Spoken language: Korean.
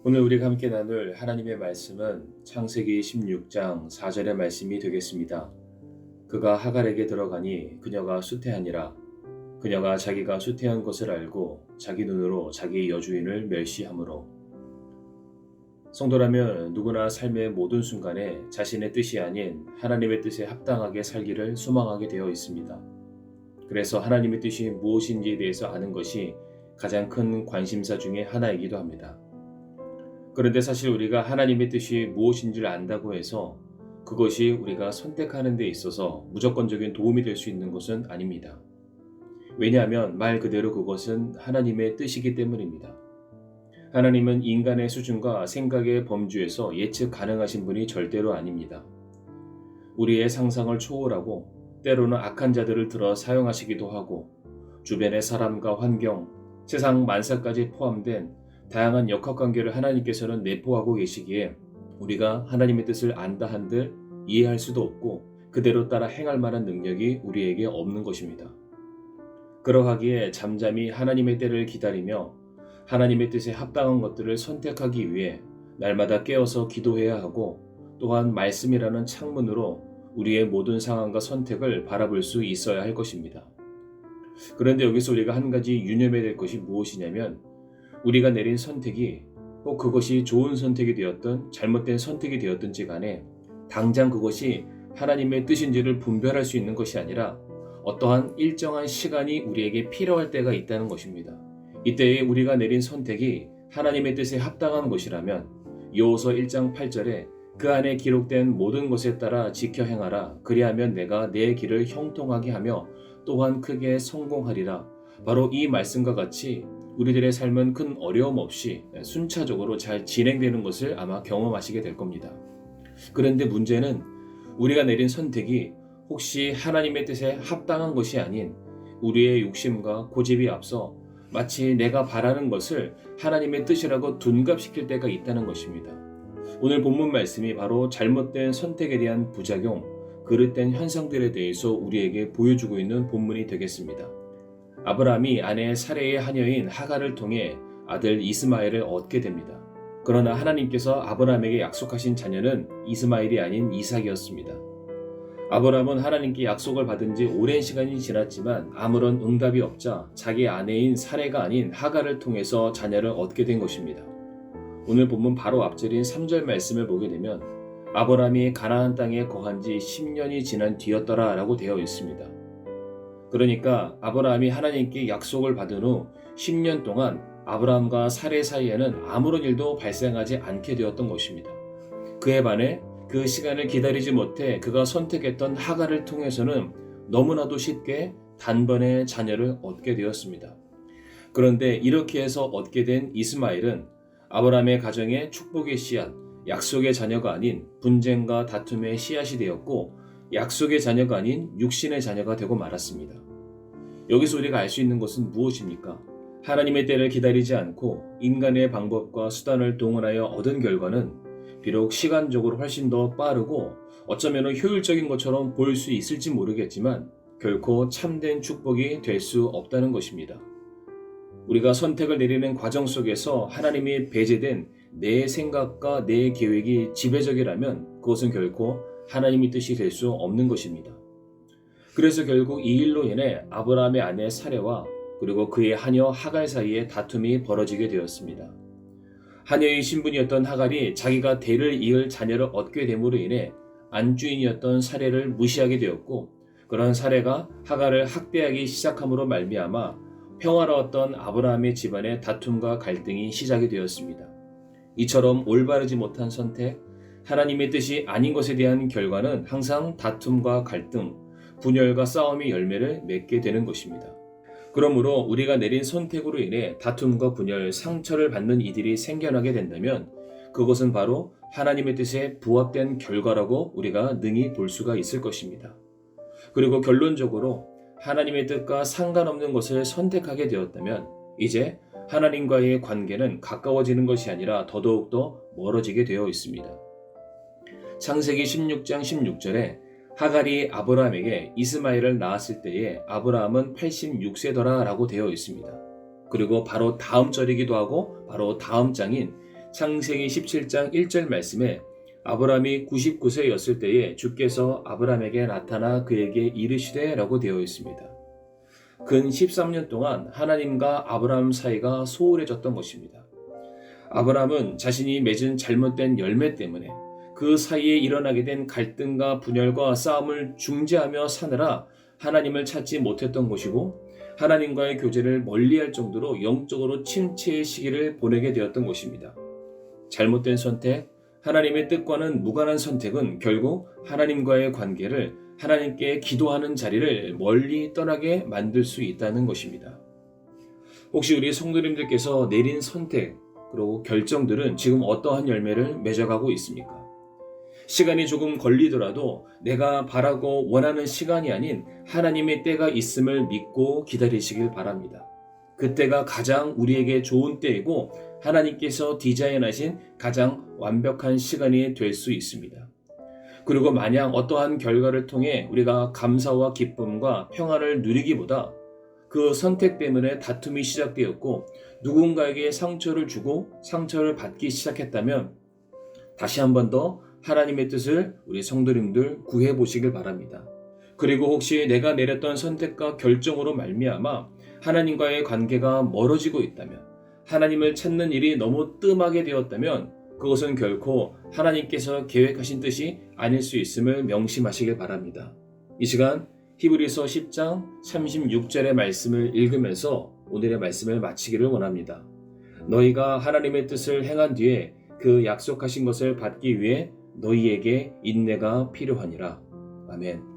오늘 우리가 함께 나눌 하나님의 말씀은 창세기 16장 4절의 말씀이 되겠습니다. 그가 하갈에게 들어가니 그녀가 수태하니라. 그녀가 자기가 수태한 것을 알고 자기 눈으로 자기 여주인을 멸시하므로. 성도라면 누구나 삶의 모든 순간에 자신의 뜻이 아닌 하나님의 뜻에 합당하게 살기를 소망하게 되어 있습니다. 그래서 하나님의 뜻이 무엇인지에 대해서 아는 것이 가장 큰 관심사 중에 하나이기도 합니다. 그런데 사실 우리가 하나님의 뜻이 무엇인지를 안다고 해서 그것이 우리가 선택하는 데 있어서 무조건적인 도움이 될 수 있는 것은 아닙니다. 왜냐하면 말 그대로 그것은 하나님의 뜻이기 때문입니다. 하나님은 인간의 수준과 생각의 범주에서 예측 가능하신 분이 절대로 아닙니다. 우리의 상상을 초월하고 때로는 악한 자들을 들어 사용하시기도 하고 주변의 사람과 환경, 세상 만사까지 포함된 다양한 역학관계를 하나님께서는 내포하고 계시기에 우리가 하나님의 뜻을 안다 한들 이해할 수도 없고 그대로 따라 행할 만한 능력이 우리에게 없는 것입니다. 그러하기에 잠잠히 하나님의 때를 기다리며 하나님의 뜻에 합당한 것들을 선택하기 위해 날마다 깨어서 기도해야 하고 또한 말씀이라는 창문으로 우리의 모든 상황과 선택을 바라볼 수 있어야 할 것입니다. 그런데 여기서 우리가 한 가지 유념해야 될 것이 무엇이냐면 우리가 내린 선택이 꼭 그것이 좋은 선택이 되었든 잘못된 선택이 되었든지 간에 당장 그것이 하나님의 뜻인지를 분별할 수 있는 것이 아니라 어떠한 일정한 시간이 우리에게 필요할 때가 있다는 것입니다. 이때에 우리가 내린 선택이 하나님의 뜻에 합당한 것이라면 여호수아 1장 8절에 그 안에 기록된 모든 것에 따라 지켜 행하라. 그리하면 내가 내 길을 형통하게 하며 또한 크게 성공하리라. 바로 이 말씀과 같이 우리들의 삶은 큰 어려움 없이 순차적으로 잘 진행되는 것을 아마 경험하시게 될 겁니다. 그런데 문제는 우리가 내린 선택이 혹시 하나님의 뜻에 합당한 것이 아닌 우리의 욕심과 고집이 앞서 마치 내가 바라는 것을 하나님의 뜻이라고 둔갑시킬 때가 있다는 것입니다. 오늘 본문 말씀이 바로 잘못된 선택에 대한 부작용, 그릇된 현상들에 대해서 우리에게 보여주고 있는 본문이 되겠습니다. 아브라함이 아내 사레의 하녀인 하갈을 통해 아들 이스마엘을 얻게 됩니다. 그러나 하나님께서 아브라함에게 약속하신 자녀는 이스마엘이 아닌 이삭이었습니다. 아브라함은 하나님께 약속을 받은 지 오랜 시간이 지났지만 아무런 응답이 없자 자기 아내인 사레가 아닌 하갈을 통해서 자녀를 얻게 된 것입니다. 오늘 본문 바로 앞절인 3절 말씀을 보게 되면 아브라함이 가나안 땅에 거한 지 10년이 지난 뒤였더라 라고 되어 있습니다. 그러니까 아브라함이 하나님께 약속을 받은 후 10년 동안 아브라함과 사레 사이에는 아무런 일도 발생하지 않게 되었던 것입니다. 그에 반해 그 시간을 기다리지 못해 그가 선택했던 하갈을 통해서는 너무나도 쉽게 단번에 자녀를 얻게 되었습니다. 그런데 이렇게 해서 얻게 된 이스마엘은 아브라함의 가정의 축복의 씨앗, 약속의 자녀가 아닌 분쟁과 다툼의 씨앗이 되었고 약속의 자녀가 아닌 육신의 자녀가 되고 말았습니다. 여기서 우리가 알 수 있는 것은 무엇입니까? 하나님의 때를 기다리지 않고 인간의 방법과 수단을 동원하여 얻은 결과는 비록 시간적으로 훨씬 더 빠르고 어쩌면 효율적인 것처럼 보일 수 있을지 모르겠지만 결코 참된 축복이 될 수 없다는 것입니다. 우리가 선택을 내리는 과정 속에서 하나님이 배제된 내 생각과 내 계획이 지배적이라면 그것은 결코 하나님의 뜻이 될 수 없는 것입니다. 그래서 결국 이 일로 인해 아브라함의 아내 사레와 그리고 그의 하녀 하갈 사이에 다툼이 벌어지게 되었습니다. 하녀의 신분이었던 하갈이 자기가 대를 이을 자녀를 얻게 됨으로 인해 안주인이었던 사레를 무시하게 되었고 그런 사레가 하갈을 학대하기 시작함으로 말미암아 평화로웠던 아브라함의 집안의 다툼과 갈등이 시작이 되었습니다. 이처럼 올바르지 못한 선택, 하나님의 뜻이 아닌 것에 대한 결과는 항상 다툼과 갈등, 분열과 싸움의 열매를 맺게 되는 것입니다. 그러므로 우리가 내린 선택으로 인해 다툼과 분열, 상처를 받는 이들이 생겨나게 된다면 그것은 바로 하나님의 뜻에 부합된 결과라고 우리가 능히 볼 수가 있을 것입니다. 그리고 결론적으로 하나님의 뜻과 상관없는 것을 선택하게 되었다면 이제 하나님과의 관계는 가까워지는 것이 아니라 더더욱더 멀어지게 되어 있습니다. 창세기 16장 16절에 하갈이 아브라함에게 이스마엘을 낳았을 때에 아브라함은 86세더라 라고 되어 있습니다. 그리고 바로 다음 절이기도 하고 바로 다음 장인 창세기 17장 1절 말씀에 아브라함이 99세였을 때에 주께서 아브라함에게 나타나 그에게 이르시되 라고 되어 있습니다. 근 13년 동안 하나님과 아브라함 사이가 소홀해졌던 것입니다. 아브라함은 자신이 맺은 잘못된 열매 때문에 그 사이에 일어나게 된 갈등과 분열과 싸움을 중재하며 사느라 하나님을 찾지 못했던 것이고 하나님과의 교제를 멀리할 정도로 영적으로 침체의 시기를 보내게 되었던 것입니다. 잘못된 선택, 하나님의 뜻과는 무관한 선택은 결국 하나님과의 관계를 하나님께 기도하는 자리를 멀리 떠나게 만들 수 있다는 것입니다. 혹시 우리 성도님들께서 내린 선택 그리고 결정들은 지금 어떠한 열매를 맺어가고 있습니까? 시간이 조금 걸리더라도 내가 바라고 원하는 시간이 아닌 하나님의 때가 있음을 믿고 기다리시길 바랍니다. 그때가 가장 우리에게 좋은 때이고 하나님께서 디자인하신 가장 완벽한 시간이 될 수 있습니다. 그리고 만약 어떠한 결과를 통해 우리가 감사와 기쁨과 평안을 누리기보다 그 선택 때문에 다툼이 시작되었고 누군가에게 상처를 주고 상처를 받기 시작했다면 다시 한 번 더 하나님의 뜻을 우리 성도님들 구해 보시길 바랍니다. 그리고 혹시 내가 내렸던 선택과 결정으로 말미암아 하나님과의 관계가 멀어지고 있다면 하나님을 찾는 일이 너무 뜸하게 되었다면 그것은 결코 하나님께서 계획하신 뜻이 아닐 수 있음을 명심하시길 바랍니다. 이 시간 히브리서 10장 36절의 말씀을 읽으면서 오늘의 말씀을 마치기를 원합니다. 너희가 하나님의 뜻을 행한 뒤에 그 약속하신 것을 받기 위해 너희에게 인내가 필요하니라. 아멘.